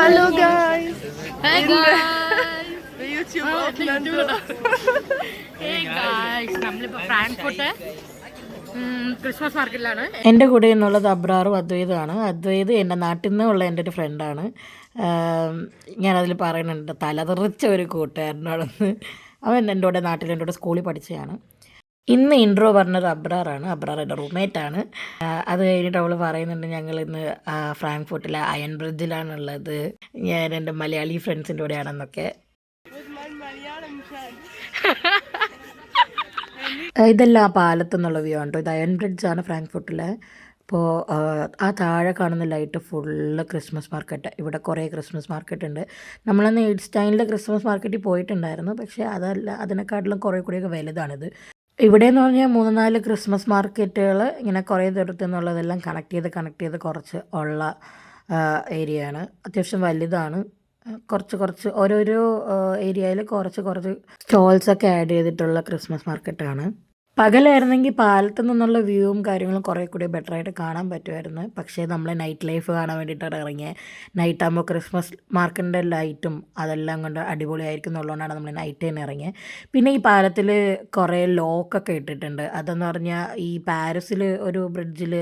Hello guys. Hey guys. YouTube Hey guys. നമ്മളിപ്പോൾ Frankfurt Christmas മാർക്കറ്റിലാണ്. എൻ്റെ കൂടെ എന്നുള്ളത് അബ്രാറും അദ്വൈതമാണ്. അദ്വൈത് എൻ്റെ നാട്ടിൽ നിന്നുള്ള എൻ്റെ ഒരു ഫ്രണ്ടാണ്. ഞാനതിൽ പറയുന്നുണ്ട് തലതെറിച്ച ഒരു കൂട്ടുകാരനോടൊന്ന്. അവൻ എൻ്റെ കൂടെ നാട്ടിൽ എൻ്റെ കൂടെ സ്കൂളിൽ പഠിച്ചതാണ്. ഇന്ന് ഇൻട്രോ പറഞ്ഞത് അബ്രാറാണ്. അബ്രാർ എൻ്റെ റൂംമേറ്റാണ്. അത് കഴിഞ്ഞിട്ട് അവൾ പറയുന്നുണ്ട് ഞങ്ങൾ ഇന്ന് ഫ്രാങ്ക്ഫർട്ടിലെ അയൺ ബ്രിഡ്ജിലാണുള്ളത്, ഞാൻ എൻ്റെ മലയാളി ഫ്രണ്ട്സിൻ്റെ കൂടെയാണെന്നൊക്കെ. ഇതെല്ലാം ആ പാലത്തു നിന്നുള്ള വ്യൂ ആണ് കേട്ടോ. ഇത് അയൺ ബ്രിഡ്ജാണ് ഫ്രാങ്ക്ഫർട്ടിലെ. അപ്പോൾ ആ താഴെ കാണുന്ന ലൈറ്റ് ഫുള്ള് ക്രിസ്മസ് മാർക്കറ്റ്. ഇവിടെ കുറേ ക്രിസ്മസ് മാർക്കറ്റ് ഉണ്ട്. നമ്മളന്ന് ഈഡ്സ്റ്റൈനിലെ ക്രിസ്മസ് മാർക്കറ്റിൽ പോയിട്ടുണ്ടായിരുന്നു, പക്ഷേ അതല്ല, അതിനെക്കാട്ടിലും കുറേ കൂടിയൊക്കെ വലുതാണിത്. ഇവിടെയെന്ന് പറഞ്ഞാൽ 3-4 ക്രിസ്മസ് മാർക്കറ്റുകൾ ഇങ്ങനെ കുറേ ദൂരത്തു നിന്നുള്ളതെല്ലാം കണക്ട് ചെയ്ത് കുറച്ച് ഉള്ള ഏരിയയാണ്. അത്യാവശ്യം വലുതാണ്. കുറച്ച് ഓരോരോ ഏരിയയിൽ കുറച്ച് സ്റ്റോൾസൊക്കെ ആഡ് ചെയ്തിട്ടുള്ള ക്രിസ്മസ് മാർക്കറ്റാണ്. പകലായിരുന്നെങ്കിൽ പാലത്തു നിന്നുള്ള വ്യൂവും കാര്യങ്ങളും കുറേ കൂടി ബെറ്ററായിട്ട് കാണാൻ പറ്റുമായിരുന്നു. പക്ഷേ നമ്മൾ നൈറ്റ് ലൈഫ് കാണാൻ വേണ്ടിയിട്ടാണ് ഇറങ്ങിയത്. നൈറ്റ് ആകുമ്പോൾ ക്രിസ്മസ് മാർക്കറ്റിൻ്റെ ലൈറ്റും അതെല്ലാം കൊണ്ട് അടിപൊളിയായിരിക്കും എന്നുള്ളതുകൊണ്ടാണ് നമ്മൾ നൈറ്റ് തന്നെ ഇറങ്ങിയത്. പിന്നെ ഈ പാലത്തിൽ കുറേ ലോക്കൊക്കെ ഇട്ടിട്ടുണ്ട്. അതെന്ന് പറഞ്ഞാൽ ഈ പാരീസിൽ ഒരു ബ്രിഡ്ജിൽ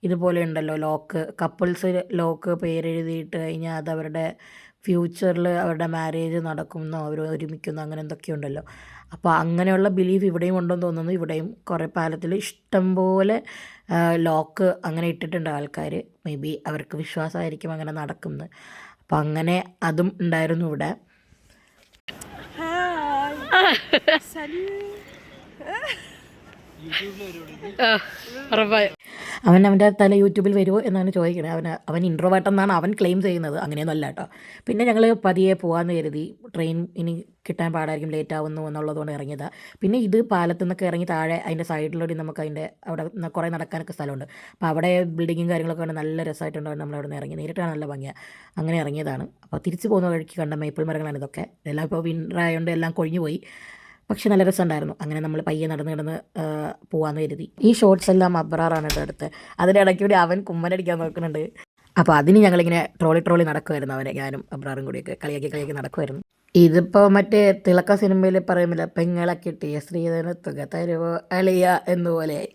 ഇതുപോലെ ഉണ്ടല്ലോ ലോക്ക്, കപ്പിൾസ് ലോക്ക് പേരെഴുതിയിട്ട് കഴിഞ്ഞാൽ അത് അവരുടെ ഫ്യൂച്ചറിൽ അവരുടെ മാരേജ് നടക്കുന്നോ അവർ ഒരുമിക്കുന്നോ അങ്ങനെ എന്തൊക്കെയുണ്ടല്ലോ. അപ്പോൾ അങ്ങനെയുള്ള ബിലീഫ് ഇവിടെയും ഉണ്ടെന്ന് തോന്നുന്നു. ഇവിടെയും കുറേ പാലത്തിൽ ഇഷ്ടംപോലെ ലോക്ക് അങ്ങനെ ഇട്ടിട്ടുണ്ട് ആൾക്കാർ. മേ ബി അവർക്ക് വിശ്വാസമായിരിക്കും അങ്ങനെ നടക്കുന്നത്. അപ്പോൾ അങ്ങനെ അതും ഉണ്ടായിരുന്നു ഇവിടെ. അവൻ അവൻ്റെ തല യൂട്യൂബിൽ വരുമോ എന്നാണ് ചോദിക്കണത്. അവൻ ഇൻട്രോവേർട്ടെന്നാണ് അവൻ ക്ലെയിം ചെയ്യുന്നത്. അങ്ങനെയൊന്നും അല്ല കേട്ടോ. പിന്നെ ഞങ്ങൾ പതിയെ പോകാമെന്ന് കരുതി. ട്രെയിൻ ഇനി കിട്ടാൻ പാടായിരിക്കും, ലേറ്റ് ആവുന്നു എന്നുള്ളതുകൊണ്ട് ഇറങ്ങിയതാണ്. പിന്നെ ഇത് പാലത്തു നിന്നൊക്കെ ഇറങ്ങി താഴെ അതിൻ്റെ സൈഡിലൂടെ നമുക്ക് അതിൻ്റെ അവിടെ കുറേ നടക്കാനൊക്കെ സ്ഥലമുണ്ട്. അപ്പോൾ അവിടെ ബിൽഡിങ്ങും കാര്യങ്ങളൊക്കെ ഉണ്ട്, നല്ല രസമായിട്ടുണ്ടാവും. നമ്മളവിടെ നിന്ന് ഇറങ്ങി നേരിട്ടാണ് നല്ല ഭംഗിയാണ്. അങ്ങനെ ഇറങ്ങിയതാണ്. അപ്പോൾ തിരിച്ച് പോകുന്ന വഴിക്ക് കണ്ട മേപ്പിൾ മരങ്ങളാണ് ഇതൊക്കെ. എല്ലാം ഇപ്പോൾ വിൻ്റർ ആയതുകൊണ്ട് എല്ലാം കൊഴിഞ്ഞു പോയി, പക്ഷെ നല്ല രസമുണ്ടായിരുന്നു. അങ്ങനെ നമ്മൾ പയ്യെ നടന്ന് പോകാമെന്ന് കരുതി. ഈ ഷോർട്സ് എല്ലാം അബ്രാറാണ് കേട്ടോ അടുത്ത്. അതിൻ്റെ ഇടയ്ക്ക് കൂടി അവൻ കുമ്മനടിക്കാൻ നോക്കുന്നുണ്ട്. അപ്പോൾ അതിന് ഞങ്ങളിങ്ങനെ ട്രോളി നടക്കുമായിരുന്നു. അവനെ ഞാനും അബ്രാറും കൂടിയൊക്കെ കളിയാക്കി നടക്കുമായിരുന്നു. ഇതിപ്പോൾ മറ്റേ തിളക്ക സിനിമയിൽ പറയുന്നില്ല, പെങ്ങളെ കിട്ടിയ സ്ത്രീധന തുക തരുവോ അളിയ എന്നുപോലെയായി.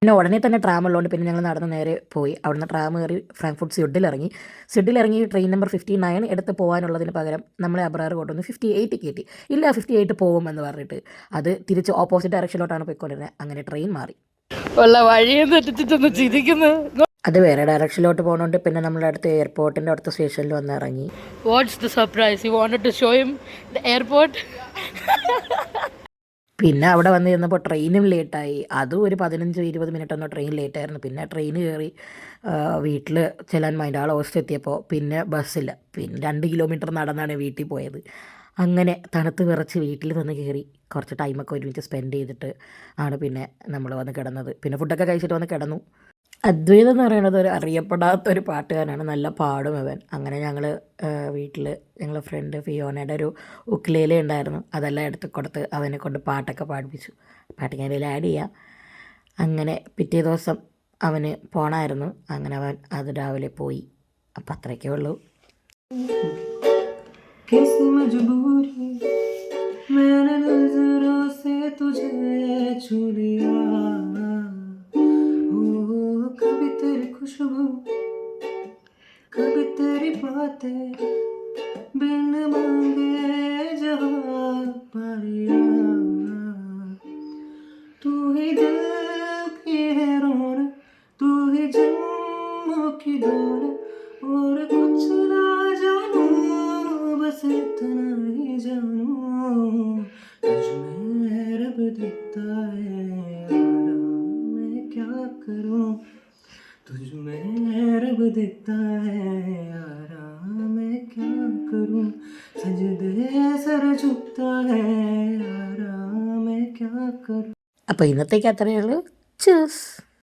പിന്നെ ഉടനെ തന്നെ ട്രാം ഉള്ളതുകൊണ്ട് പിന്നെ ഞങ്ങൾ നടന്ന് നേരെ പോയി. അവിടുന്ന് ട്രാം കയറി ഫ്രാങ്ക്ഫർട്ട് സിഡിലിറങ്ങി ട്രെയിൻ നമ്പർ 59 എടുത്ത് പോകാനുള്ളതിന് പകരം നമ്മളെ അബ്രാർ കൊണ്ടുവന്ന് 58 കയറ്റി. ഇല്ല 58 പോകുമെന്ന് പറഞ്ഞിട്ട് അത് തിരിച്ച് ഓപ്പോസിറ്റ് ഡയറക്ഷനിലോട്ടാണ് പോയിക്കൊണ്ടിരുന്നത്. അങ്ങനെ ട്രെയിൻ മാറി. അത് വേറെ ഡയറക്ഷനിലോട്ട് പോകുന്നുണ്ട്. പിന്നെ നമ്മുടെ അടുത്ത് എയർപോർട്ടിൻ്റെ അടുത്ത സ്റ്റേഷനിൽ വന്ന് ഇറങ്ങി. What's the surprise? You wanted to show him the airport? പിന്നെ അവിടെ വന്ന് ചെന്നപ്പോൾ ട്രെയിനും ലേറ്റായി. അതും ഒരു 15-20 മിനിറ്റ് ഒന്നും ട്രെയിൻ ലേറ്റായിരുന്നു. പിന്നെ ട്രെയിൻ കയറി വീട്ടിൽ ചെല്ലാൻ മൈൻഡാൾ ഹോസ്റ്റ് എത്തിയപ്പോൾ പിന്നെ ബസ്സില്ല. പിന്നെ 2 കിലോമീറ്റർ നടന്നാണ് വീട്ടിൽ പോയത്. അങ്ങനെ തണുത്ത് വിറച്ച് വീട്ടിൽ വന്ന് കയറി കുറച്ച് ടൈമൊക്കെ ഒരുമിച്ച് സ്പെൻഡ് ചെയ്തിട്ട് ആണ് പിന്നെ നമ്മൾ വന്ന് കിടന്നത്. പിന്നെ ഫുഡൊക്കെ കഴിച്ചിട്ട് വന്ന് കിടന്നു. അദ്വൈതം എന്ന് പറയുന്നത് ഒരു അറിയപ്പെടാത്തൊരു പാട്ടുകാരനാണ്, നല്ല പാടും അവൻ. അങ്ങനെ ഞങ്ങൾ വീട്ടിൽ ഞങ്ങളുടെ ഫ്രണ്ട് ഫിയോനയുടെ ഒരു ഉക്ലേല ഉണ്ടായിരുന്നു, അതെല്ലാം എടുത്ത് കൊടുത്ത് അവനെ കൊണ്ട് പാട്ടൊക്കെ പാടിപ്പിച്ചു. പാട്ട് ഞാൻ ഇതിൽ ആഡ് ചെയ്യാം. അങ്ങനെ പിറ്റേ ദിവസം അവന് പോകണമായിരുന്നു. അങ്ങനെ അവൻ അത് രാവിലെ പോയി. അപ്പം അത്രയൊക്കെ ഉള്ളൂ. कभी तेरी खुशबू कभी तेरी बातें बिन मांगे जहाँ पारिया तू ही दिल की है रौनक तू ही जन्मों की दौलत और कुछ ना जानू बस इतना ही जानू तुझ में रब दिखता है यारा मैं क्या करूँ तुझ में रब दिखता है यारा मैं क्या करूँ सजदे सर झुकता है यारा मैं क्या करूँ. അപ്പോൾ ഇന്നത്തേക്ക് അത്രയേ ഉള്ളൂ. ചൂസ്.